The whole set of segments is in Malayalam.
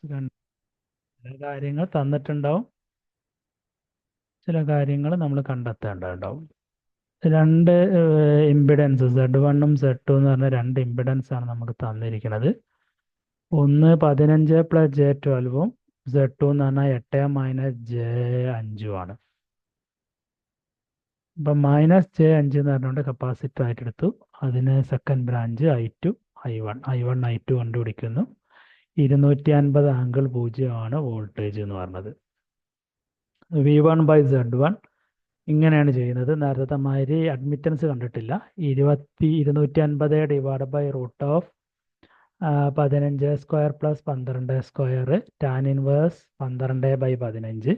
ചില കാര്യങ്ങൾ തന്നിട്ടുണ്ടാവും, ചില കാര്യങ്ങൾ നമ്മൾ കണ്ടെത്തേണ്ടതുണ്ടാവും. രണ്ട് ഇമ്പിഡൻസ് Z1 Z2 എന്ന് പറഞ്ഞ രണ്ട് ഇമ്പിഡൻസ് ആണ് നമുക്ക് തന്നിരിക്കുന്നത്. ഒന്ന് 15 + J12 Z2 എന്ന് പറഞ്ഞാൽ 8 - J5 ആണ്. ഇപ്പം -J5 എന്ന് പറഞ്ഞുകൊണ്ട് കപ്പാസിറ്റർ ആയിട്ട് എടുത്തു. അതിന് സെക്കൻഡ് ബ്രാഞ്ച് I1 I2 കണ്ടുപിടിക്കുന്നു. 250 ആംഗിൾ 0 ആണ് വോൾട്ടേജ് എന്ന് പറഞ്ഞത്. V1/Z1 ഇങ്ങനെയാണ് ചെയ്യുന്നത്. നേരത്തെ മാതിരി അഡ്മിറ്റൻസ് കണ്ടിട്ടില്ല. 250 /√15² + 12² tan ഇൻവേഴ്സ് 12/15.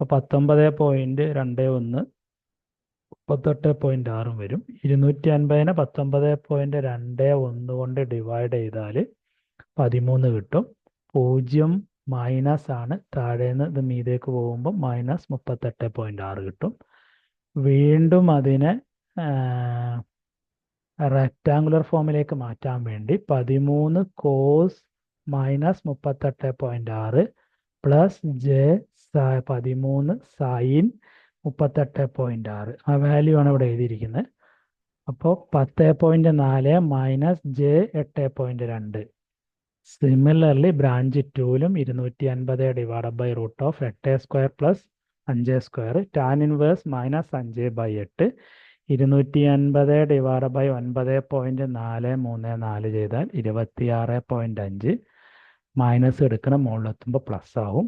അപ്പോൾ 19.21 38.6 വരും. 250നെ 19.21 കൊണ്ട് ഡിവൈഡ് ചെയ്താൽ 13 കിട്ടും. 0 മൈനസ് ആണ്, താഴേന്ന് ഇത് മീതേക്ക് പോകുമ്പോൾ -38.6 കിട്ടും. വീണ്ടും അതിനെ റെക്റ്റാങ്കുലർ ഫോമിലേക്ക് മാറ്റാൻ വേണ്ടി 13 cos -38.6 പ്ലസ് J13 sin 38.6 ആ വാല്യൂ ആണ് ഇവിടെ എഴുതിയിരിക്കുന്നത്. അപ്പോൾ 10.4 - J8.2. സിമിലർലി ബ്രാഞ്ച് 2ലും 250 /√8² + 5² tan ഇൻവേഴ്സ് -5/8. 250 / 9.434 ചെയ്താൽ 26.5. മൈനസ് എടുക്കണം, മുകളിലെത്തുമ്പോൾ പ്ലസ് ആവും.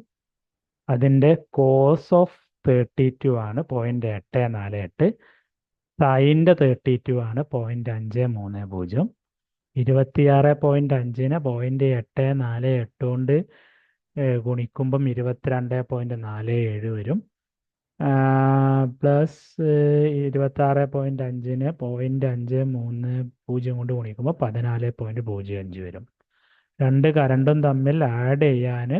അതിൻ്റെ കോസ് ഓഫ് 32 ആണ് 0.848. സൈൻ്റെ 32 ആണ് 0.530. 26.5നെ 0.848 കൊണ്ട് ഗുണിക്കുമ്പം 22.47 വരും. പ്ലസ് 26.5നെ 0.530 കൊണ്ട് ഗുണിക്കുമ്പോൾ 14.05 വരും. രണ്ട് കറണ്ടും തമ്മിൽ ആഡ് ചെയ്യാൻ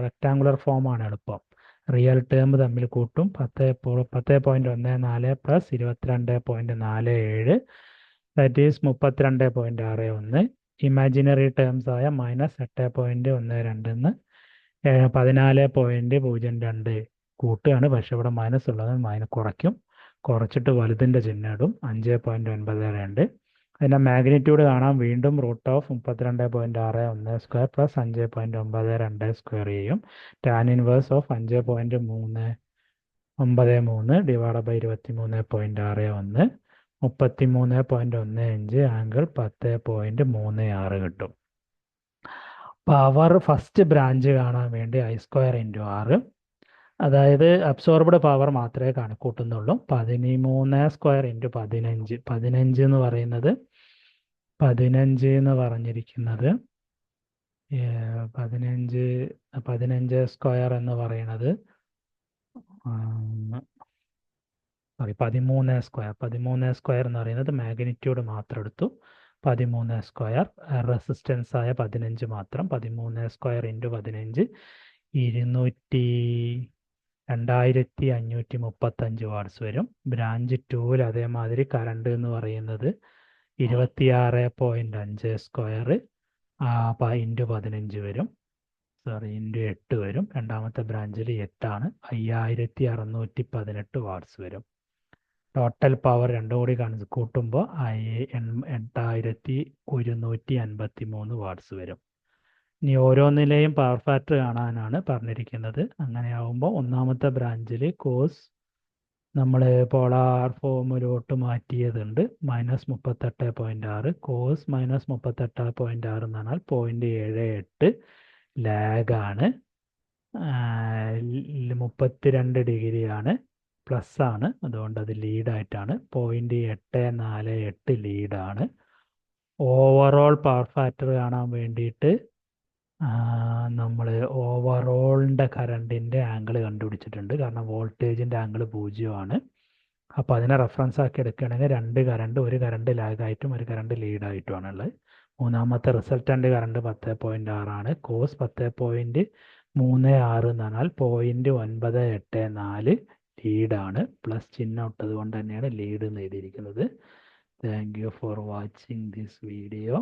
റെക്റ്റാങ്കുലർ ഫോമാണ് എളുപ്പം. റിയൽ ടേം തമ്മിൽ കൂട്ടും. 10.14 plus 22.47 that is 32.61. Imaginary terms ആയ -8.12 14.02 കൂട്ടുകയാണ്. പക്ഷെ ഇവിടെ മൈനസ് ഉള്ളത് കുറയ്ക്കും. കുറച്ചിട്ട് വലുതിൻ്റെ ചിഹ്നം ഇടും. 5.92. അതിൻ്റെ മാഗ്നിറ്റ്യൂഡ് കാണാൻ വീണ്ടും √32.612 പ്ലസ് 5.92 ചെയ്യും. Tan inverse of 5.393 divide by 23.61 33.15 angle 10.36 കിട്ടും. പവർ ഫസ്റ്റ് ബ്രാഞ്ച് കാണാൻ വേണ്ടി I² × R, അതായത് അബ്സോർബ്ഡ് പവർ മാത്രമേ കണക്കൂട്ടുന്നുള്ളൂ. 13² × 15. 15 എന്ന് പറയുന്നത് 15 എന്ന് പറഞ്ഞിരിക്കുന്നത് 15² എന്ന് പറയുന്നത് 13² എന്ന് പറയുന്നത് മാഗ്നിറ്റ്യൂഡ് മാത്രം എടുത്തു. 13² റെസിസ്റ്റൻസ് ആയ 15 മാത്രം. 13² × 15 2535 വാട്ട്സ് വരും. ബ്രാഞ്ച് 2ൽ അതേമാതിരി കറണ്ട് എന്ന് പറയുന്നത് 26.52 × 15 വരും. × 8 വരും. രണ്ടാമത്തെ ബ്രാഞ്ചിൽ 8 ആണ്. 5618 വാട്ട്സ് വരും. ടോട്ടൽ പവർ രണ്ടും കൂടി കൂട്ടുമ്പോൾ 8153 വാട്ട്സ് വരും. ഇനി ഓരോന്നിലെയും പവർ ഫാക്ടർ കാണാനാണ് പറഞ്ഞിരിക്കുന്നത്. അങ്ങനെയാവുമ്പോൾ ഒന്നാമത്തെ ബ്രാഞ്ചിൽ കോസ് നമ്മൾ പോളാർ ഫോമിലോട്ട് മാറ്റിയതുണ്ട്. -38.6 കോസ് -38.6 എന്ന് പറഞ്ഞാൽ 0.78 ലാഗാണ്. 32 ഡിഗ്രിയാണ്, പ്ലസ് ആണ്, അതുകൊണ്ട് അത് ലീഡായിട്ടാണ്. 0.848 ലീഡാണ്. ഓവറോൾ പവർ ഫാക്ടർ കാണാൻ വേണ്ടിയിട്ട് നമ്മൾ ഓവറോളിൻ്റെ കറണ്ടിൻ്റെ ആംഗിൾ കണ്ടുപിടിച്ചിട്ടുണ്ട്. കാരണം വോൾട്ടേജിൻ്റെ ആംഗിൾ 0 ആണ്. അപ്പോൾ അതിനെ റെഫറൻസ് ആക്കി എടുക്കുകയാണെങ്കിൽ രണ്ട് കറണ്ട്, ഒരു കറണ്ട് ലാഗായിട്ടും ഒരു കറണ്ട് ലീഡായിട്ടുമാണുള്ളത്. മൂന്നാമത്തെ റിസൾട്ടൻ്റ് കറണ്ട് 10.6 ആണ്. കോസ് 10.36 എന്ന് പറഞ്ഞാൽ 0.984 ലീഡാണ്. പ്ലസ് ചിഹ്നം ഇട്ടത് കൊണ്ട് തന്നെയാണ് ലീഡ് എന്ന് എഴുതിയിരിക്കുന്നത്. Thank you for watching this video.